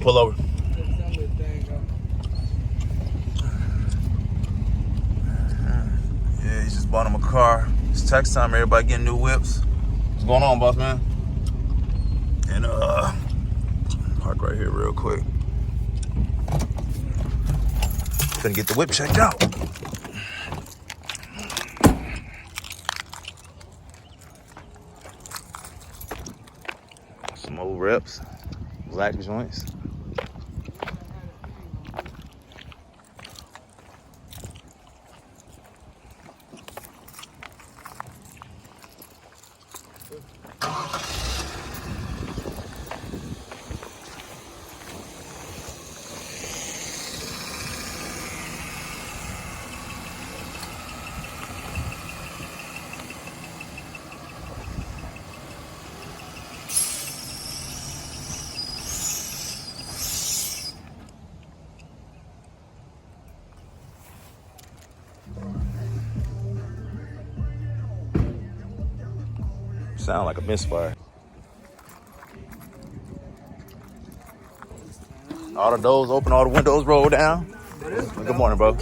pull over. Yeah, he just bought him a car. It's tax time. Everybody getting new whips. What's going on, boss man? And park right here real quick. Gonna get the whip checked out. Some old reps, black joints. Sound like a misfire. All the doors open, all the windows roll down. Good morning, bro.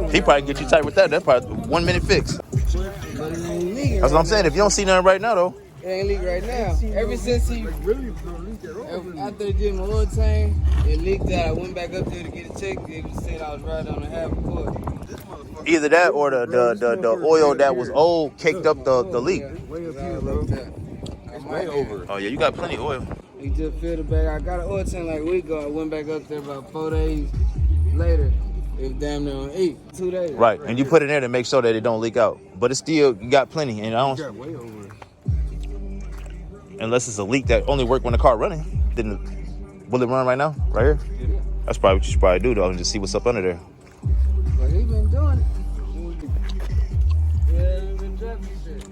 He probably get you tight with that. That's probably a 1 minute fix. That's what I'm saying. If you don't see nothing right now, though. It ain't leak right now. Ever since after they did my oil tank, it leaked out. I went back up there to get it checked. It said I was right on the half a court. Either that or the oil that was old caked up the leak. Way up here, bro. It's way over. Oh yeah, you got plenty of oil. He just filled it back. I got an oil tank like a week ago. I went back up there about 4 days later. It was damn near on 2 days. Right, and you put it in there to make sure that it don't leak out. But it's still, you got plenty, and I don't. You got way over. Unless it's a leak that only work when the car running. Will it run right now? Right here? Yeah. That's probably what you should probably do though, and just see what's up under there. But he been doing it. Yeah, he been dropping shit.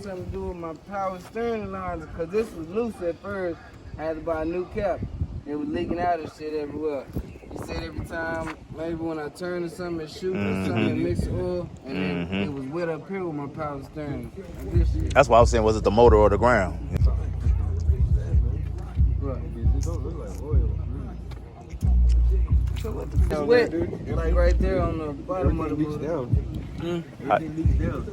Something to do with my power steering lines, because this was loose at first. I had to buy a new cap. It was leaking out and shit everywhere. He said every time, maybe when I turn or something, it shoot or something, and mix oil, and then it was wet up here with my power steering. Like this shit. That's why I was saying, was it the motor or the ground? Right. It don't look like oil. So what the fuck? It's wet. Like right there on the bottom of the Everything leaks down. Everything leaks down.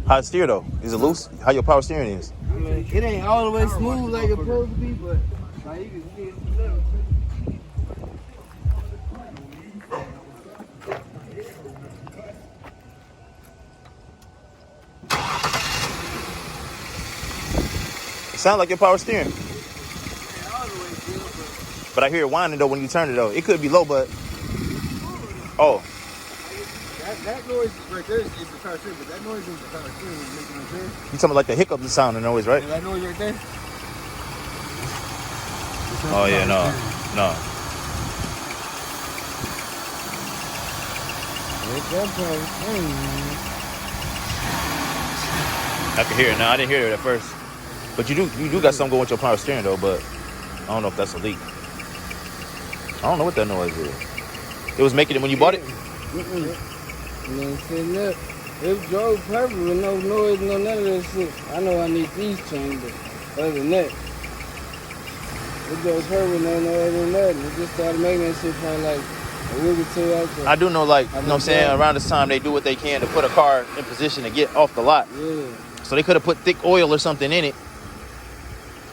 How it steer though? Is it loose? How your power steering is? I mean, it ain't all the way smooth like it's supposed to be, but like you can see it's little. It sounds like your power steering. It ain't all the way good, But I hear it whining though when you turn it though. It could be low, but oh. That noise right there is the power steering, but that noise is the power steering is making right there. You talking about like the hiccup sound and noise, right? And that noise right there? Oh yeah, no. I can hear it now. I didn't hear it at first. But you do got something going with your power steering though, but I don't know if that's a leak. I don't know what that noise is. It was making it when you bought it? And then sitting up, it drove perfect with no noise, no none of that shit. I know I need these changed, but other than that, it drove perfect with no noise or nothing. It just started making that shit probably like a week or two after. I do know, like, you know what I'm saying, around this time they do what they can to put a car in position to get off the lot. Yeah. So they could have put thick oil or something in it,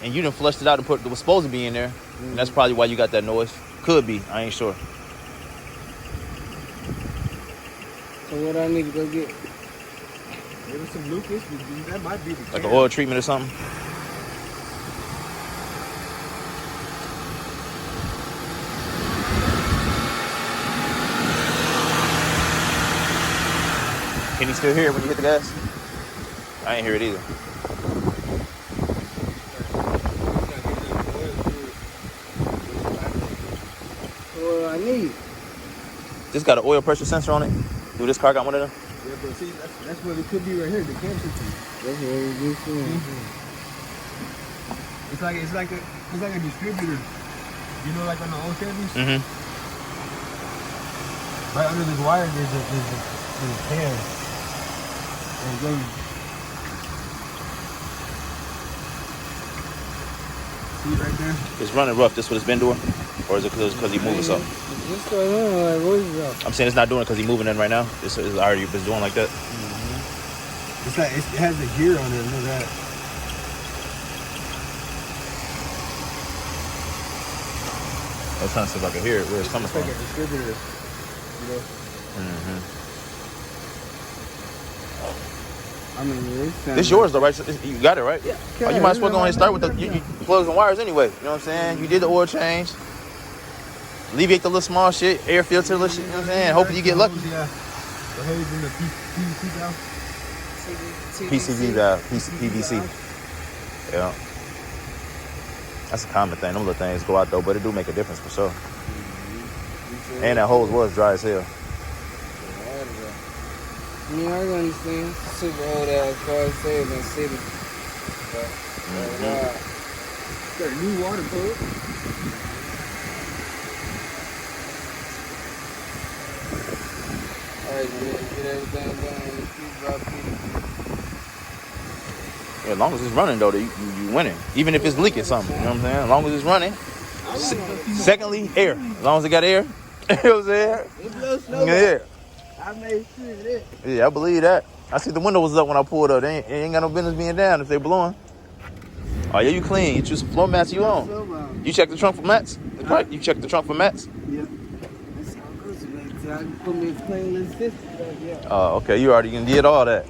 and you done flushed it out and put what was supposed to be in there. And that's probably why you got that noise. Could be, I ain't sure. So what I need to go get? Maybe some Lucas, that might be the Like an oil treatment or something. Can you still hear it when you hit the gas? I ain't hear it either. What I need? This got an oil pressure sensor on it. Do this car got one of them? Yeah, but see, that's what it could be right here, the cam system. That's what we just doing. It's like a distributor. You know, like on the old Chevys? Mm-hmm. Right under this wire, there's a cam. And it goes. See right there? It's running rough. This what it's been doing, or is it because he moving something? What's going on? Like, what is up? I'm saying it's not doing it because he moving in right now. It's already been doing like that. It's like it has a gear on it. Look at that. I was trying to see if I could hear it where it's coming It's from. like a distributor. You know? I mean, This yours though, right? So you got it, right? Yeah. Oh, you might as well go ahead and start with the you plugs and wires anyway. You know what I'm saying? You did the oil change. Alleviate the little small shit, air filter, little shit. You know what I'm saying? Hopefully you get lucky. Yeah. The hose in the PVC valve. PCV valve, PVC. Yeah. That's a common thing. Them little things go out though, but it do make a difference for sure. And that hose was dry as hell. Yeah, I can understand. Super old ass car, say in the city. But, Got a new water pump. alright, get everything done. Keep dropping. Yeah, as long as it's running though, you winning. Even if it's leaking something, you know what I'm saying? As long as it's running. Secondly, air. As long as it got air. You know what I'm saying? It blows slow. Yeah. I made sure of that. Yeah, I believe that. I see the window was up when I pulled up. They ain't got no business being down if they blowing. Oh yeah, you clean. You choose some floor mats you on. You check the trunk for mats? Right? You check the trunk for mats? Yeah. That's all good. So I can put me a clean little system back, yeah. Oh, okay. You already did all that.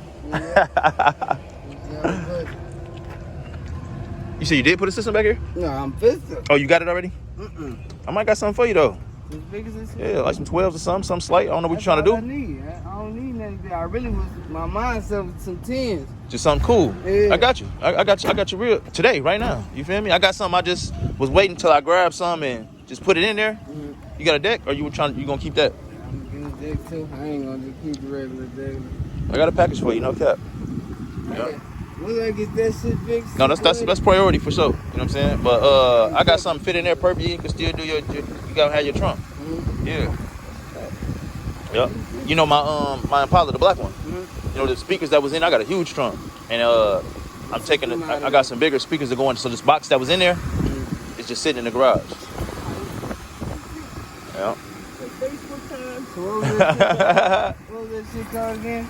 You said you did put a system back here? No, I'm pissed. Oh, you got it already? I might got something for you though. As big as this. Yeah, like some 12s or something slight. I don't know what That's you're trying to all do. I need. I don't need nothing. I really was my mindset was some 10s. Just something cool. Yeah. I got you. I got you real today, right now. You feel me? I got something. I just was waiting till I grabbed some and just put it in there. You got a deck, or you gonna keep that? I'm getting a deck too. I ain't gonna just keep the regular deck. I got a package for you, no cap. Yeah. When I get that shit fixed? No, that's priority for sure. You know what I'm saying? But I got something fit in there perfect. You can still do you gotta have your trunk. Yeah. Yep. You know my Impala, the black one. You know the speakers that was in. I got a huge trunk, and I'm taking it. I got some bigger speakers that go in. So this box that was in there is just sitting in the garage. Yeah. Facebook time. So what was that shit called again?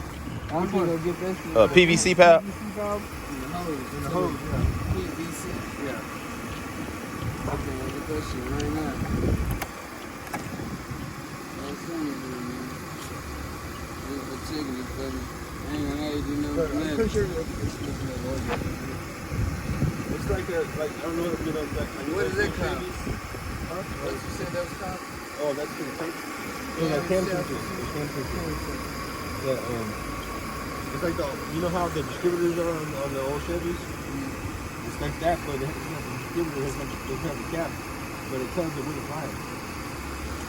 I'm gonna go get that shit. PVC pal. PVC valve? In the hose, yeah. PVC. Yeah. I'm gonna get that shit right now. That's something, man. This for chicken is funny. I ain't gonna have you know But I'm nothing. pretty sure it's like a, like, I don't know what, you know, like What is it called? Huh? What you said that was called? Oh, that's for the tank. Yeah, Yeah, cam yeah. switches. Cam switches. Yeah, it's like you know how the distributors are on the old Chevys? It's like that, but the distributor doesn't have a cap, but it tells it when to fire.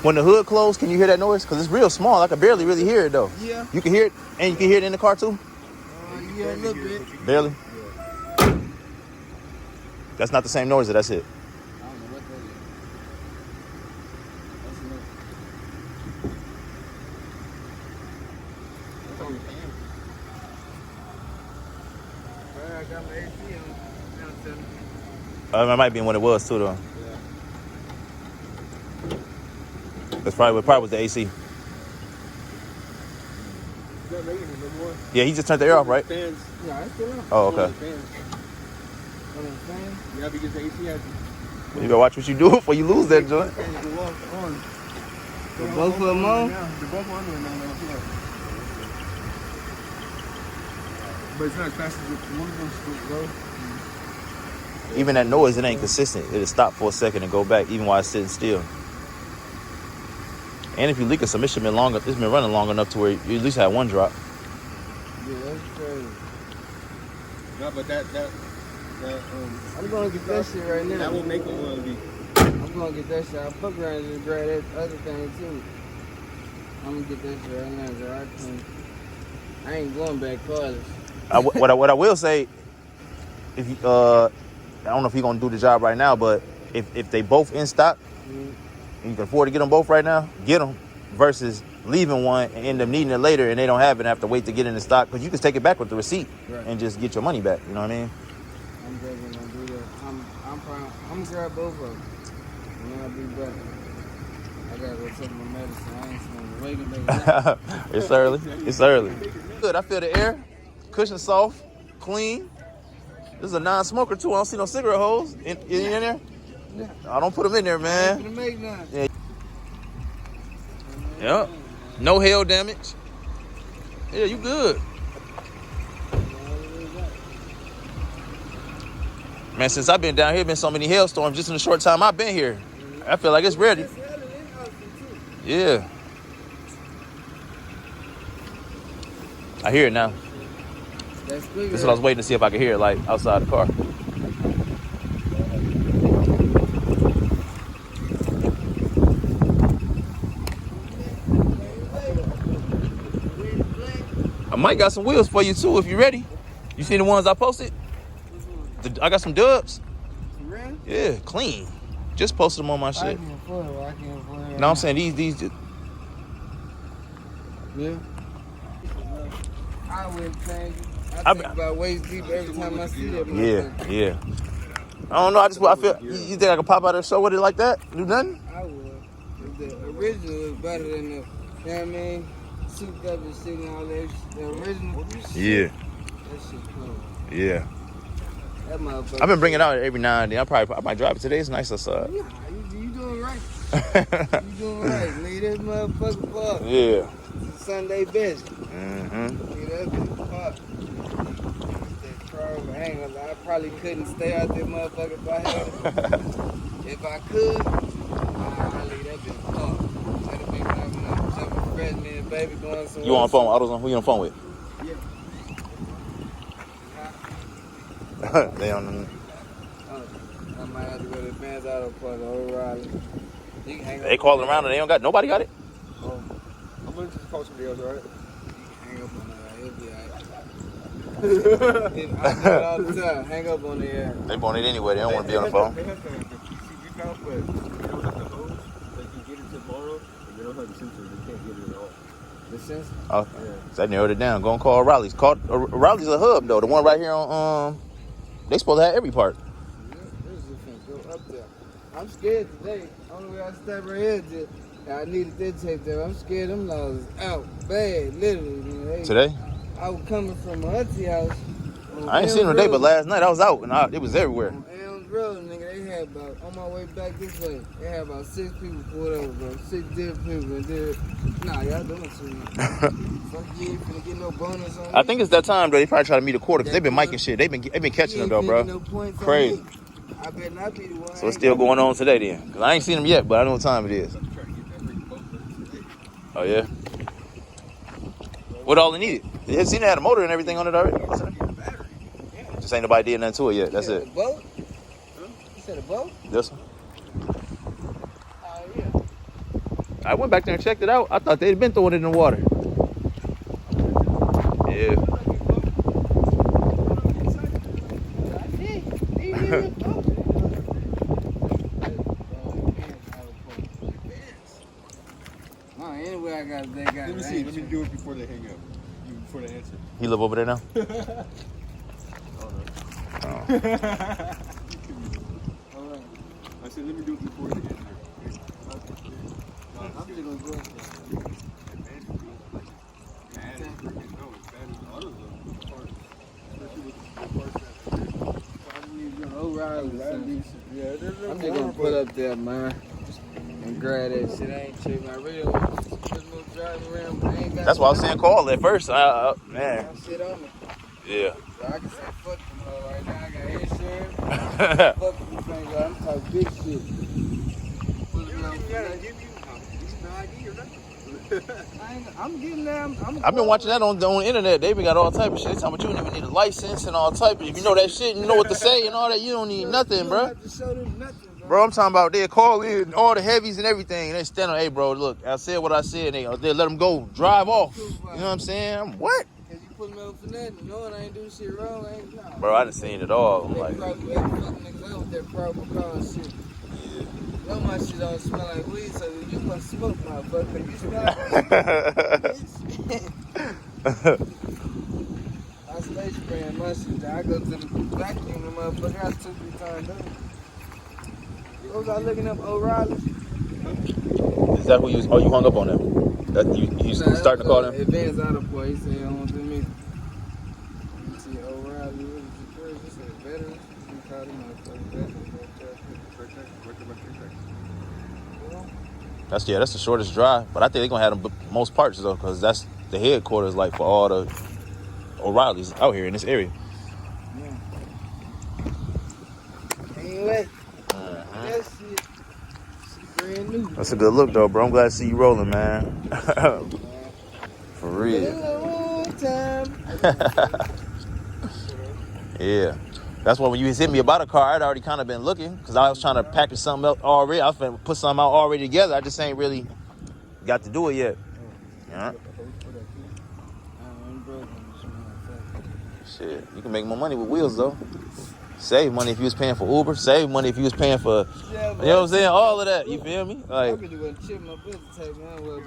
When the hood closed, can you hear that noise? Cause it's real small. I can barely really hear it though. Yeah. You can hear it, and you can hear it in the car too. Yeah, a little bit. Barely. That's not the same noise that that's it. I don't know what that is. That's enough. That's on the fan. Well, I got my AC on. Now tell me. That might be when it was too though. That's probably was the AC. It's not making it no more. Yeah, he just turned the air off, right? Fans. Yeah, it's still on. Oh, okay. The fans. On the fan? Yeah, because the AC has You better watch what you do before you lose that joint. fans go off on. The both of them on? They're both on right now. Yeah. But it's not as fast as one of them's low. Even that noise, it ain't consistent. It'll stop for a second and go back, even while it's sitting still. And if you leak a submission been longer, it's been running long enough to where you at least had one drop. Yeah, that's crazy. No, but that I'm gonna get that shit right now. that will make it leak. I'm gonna get that shit. I'll fuck around and just grab that other thing too. I'm gonna get that shit right now, girl. I ain't going back cordless. What I will say, if you, I don't know if you're gonna do the job right now, but if they both in stock, and you can afford to get them both right now, get them, versus leaving one and end up needing it later and they don't have it and have to wait to get in the stock, because you can take it back with the receipt Right. and just get your money back. You know what I mean? I'm definitely gonna do that. I'm gonna grab both of them. And I'll be back. I gotta go take my medicine. I ain't smoking. Wake up, It's early. It's early. Good. I feel the air. Cushion soft, clean. This is a non-smoker too. I don't see no cigarette holes in there. Yeah. I don't put them in there, I ain't man. gonna make none. Yeah. Yep. No hail damage. Yeah, you good. Man, since I've been down here, been so many hailstorms just in the short time I've been here. I feel like it's ready. Yeah. I hear it now. That's This is what I was waiting to see if I could hear it, like outside the car. I might got some wheels for you too if you're ready. You see the ones I posted? I got some dubs. Real? Yeah, clean. Just posted them on my I shit. can't afford it. I can't afford it. No, I'm saying these. Yeah. I wouldn't change it. I I- think about waist deep every time I see that. Yeah, motherfucker. yeah. I don't know. I feel. You think I could pop out of the show with it like that? Do nothing? I would. The original is better than the, you know what I mean? Souped up and shit and all that. The original. Yeah, That shit cool. yeah. That motherfucker. I've been bringing it out every now and then. I might drive it today. It's nice outside. Yeah, you doing right. You doing right. Leave that motherfucker park. Yeah. It's a Sunday best. Mm-hmm. Leave that bitch park. That crow, I ain't gonna lie, I probably couldn't stay out there motherfucker if I had it. If I could, I'd leave that bitch park. That'd be my something fresh, me and baby going somewhere. You on the phone? Who you on the phone with? Yeah. They on the. I might have to go to the Vans Auto Parts, Old Riley. You can hang They up calling on around and they don't got nobody got it. I'm gonna just call somebody else, alright? Hang up on that. He'll be alright. I do it all the time. Hang up on the air. They want it anyway. They don't want to be on the phone. They have the CCTV now, but they don't have the hose. They can get it tomorrow, and they don't have the sensor. They can't get it at all. The sensor? Oh, so I narrowed it down. Go and call Riley's. Riley's a hub though. The one right here on they supposed to have every part. Yeah, this is finna go up there. I'm scared today. Only way I step right here is I needed that tape there. I'm scared them laws out bad, literally. Man. Today? I was coming from my auntie house. I ain't seen them today, but last night I was out and it was everywhere. On Elms Road, nigga, they had about, on my way back this way, they had about 6 people pulled over, bro. 6 different people. And then, nah, y'all doing too much. Fuck you, ain't finna get no bonus on me. I think it's that time though. They probably try to meet a quarter because they've been miking shit. They've been catching You them ain't though, finna bro. get no points on Crazy. me. I better not be the one. So it's still going on today then. Because I ain't seen them yet, but I know what time it is. Oh yeah? What all they needed? They had seen it had a motor and everything on it already. Just ain't nobody did nothing to it yet. That's it. A boat? You said a boat? This one. Oh, yeah. I went back there and checked it out. I thought they'd been throwing it in the water. Yeah. Oh, anyway, I got they got Let me see. Let me do it before they hang up. Before they answer. He live over there now? I said, let me do it before they answer. I'm just gonna go. Yeah, I'm just gonna put up there, man, and grab that shit. I ain't tripping. I really want to just little drive around, but I ain't got. That's why I was saying call at first. Man. Got shit on me. Yeah. So I can say fuck them all right now. I got insurance. Fuck them things. I'm talking big shit. I'm getting there. I've been watching that on the internet. They even got all type of shit. They talking about you don't even need a license and all type of. If you know that shit, you know what to say and all that. You don't need nothing, bro. Have to show them nothing, Bro, I'm talking about they call in all the heavies and everything. And they stand on, hey, bro, look, I said what I said. They let them go, drive off. You know what I'm saying? What? Cause you put me over for nothing, knowing I ain't do shit wrong. I ain't nah. Bro, I done seen it all. I'm They like, probably fucking niggas out with that probable cause shit. You know my shit don't smell like weed, so you must smoke, motherfucker. You smell like weed. I stay spraying my shit. I go to the vacuum, the motherfucker. I 2-3 times done. What was I looking up? O'Reilly? Is that who you? Oh, you hung up on them. That you starting to call them? Advanced Auto Point. He said, I don't do me. You see O'Reilly, what was the first? He said, veterans. He called him out. Veterans. That's the shortest drive. But I think they're gonna have the most parts though, because that's the headquarters, like for all the O'Reillys out here in this area. Anyway, that shit, brand new. That's a good look though, bro. I'm glad to see you rolling, man. For real. Yeah. That's why when you hit me about a car, I'd already kind of been looking, because I was trying to package something else already. I was finna put something out already together. I just ain't really got to do it yet. Yeah. Shit, you can make more money with wheels though. Save money if you was paying for Uber. Save money if you was paying for, you know what I'm saying? All of that. You feel me? I Like, really wouldn't chip my business type man, but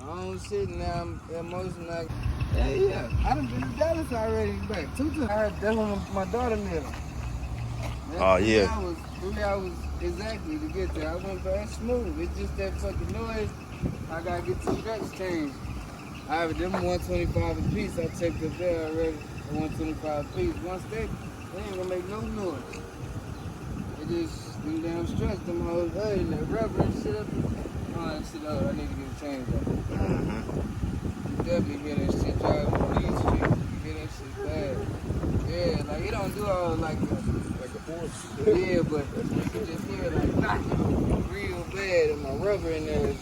I don't shit now. I'm emotional. Like, yeah. I done been to Dallas already back 2 times. That's when my daughter lived. oh yeah. 3 hours exactly to get there. I went fast smooth. It's just that fucking noise. I gotta get 2 tracks changed. I have them 125 a piece. I checked up there already. 125 a piece. Once they ain't gonna make no noise. It just them damn struts, them hoes, hey, that rubber and shit up. Oh, that shit up. I need to get it changed up. You definitely hear that shit driving on these streets. You hear that shit bad. Yeah, like it don't do all like a force. Yeah, but you just hear it like knocking real bad, and my rubber in there.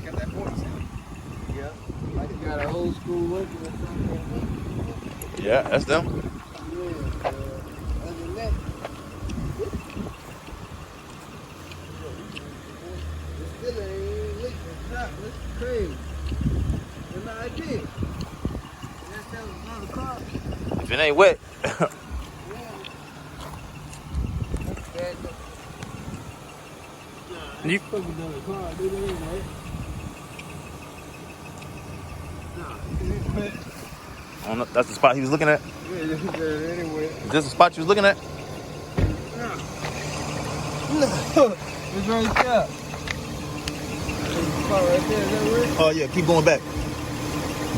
Got that force sound. Yeah. Like you got an old school working or something. Yeah, that's them. Crazy. And I did. That was another car. If it ain't wet. Yeah. You fucking another car, dude. That ain't right. I don't know, that's the spot he was looking at? Yeah, anyway. Is this the spot you was looking at? No. It's right there. Spot right there, is that right? Oh yeah, keep going back.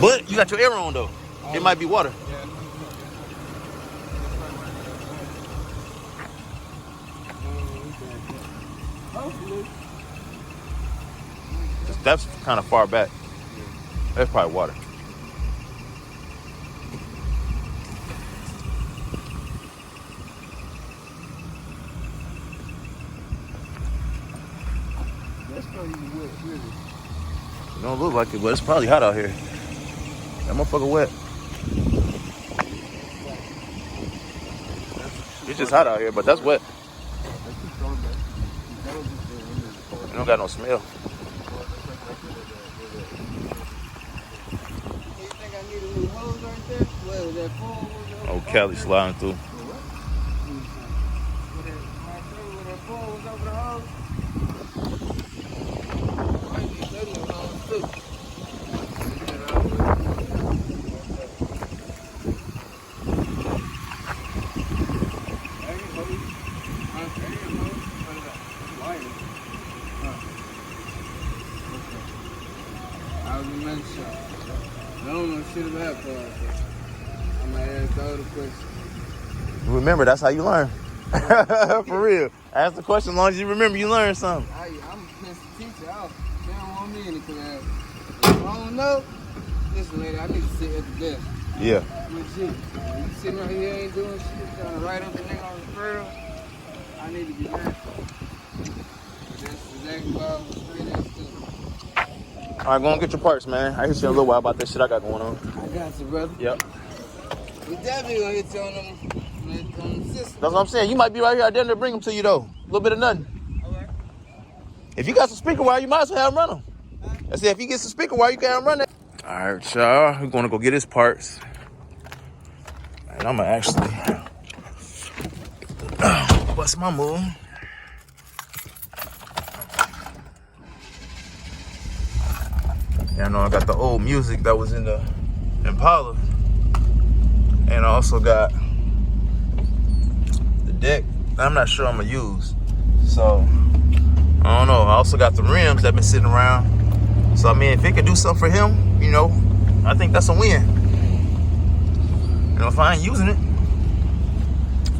But you got your air on though. It might be water. Yeah. Hopefully. That's kind of far back. That's probably water. That's probably wet, really. It don't look like it, but it's probably hot out here. That motherfucker wet. It's just hot out here, but that's wet. It don't got no smell. You think I need a new hose right there? What was that phone? Oh, Cali sliding through. I don't know shit about cars. I'm gonna ask all the questions. Remember, that's how you learn. For real. Ask the question as long as you remember you learn something. I'm a pissed teacher. They don't want me in the class. If I don't know, listen, lady, I need to sit at the desk. Yeah. Legit. You sitting right here ain't doing shit, trying to write up a nigga on the furrow, I need to be there. That's exactly why I was straight at school. All right, go and get your parts, man. I hit you in a little while about this shit I got going on. I got you, brother. Yep. We definitely gonna hit you on them systems. That's what I'm saying. You might be right here. I dare to bring them to you, though. A little bit of nothing. Okay. If you got some speaker wire, you might as well have them run them. I said, if you get some speaker wire, you can have them run that. All right, y'all. We're going to go get his parts. And I'm going to actually bust my move. Yeah, I know I got the old music that was in the Impala. And I also got the deck. I'm not sure I'm going to use. So I don't know. I also got the rims that been sitting around. So I mean, if it could do something for him, you know, I think that's a win. You know, if I ain't using it,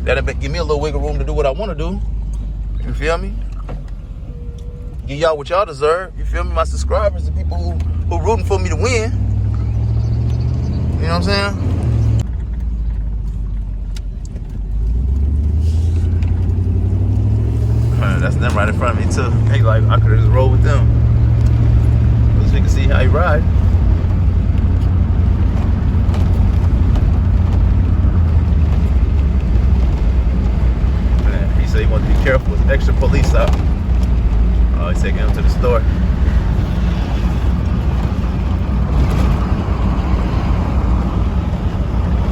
that'll give me a little wiggle room to do what I want to do. You feel me? Give y'all what y'all deserve. You feel me? My subscribers, the people who rooting for me to win. You know what I'm saying? That's them right in front of me too. Hey, like I could just roll with them. At least we can see how you ride. Man, he said he wanted to be careful with extra police out. Oh, he's taking him to the store.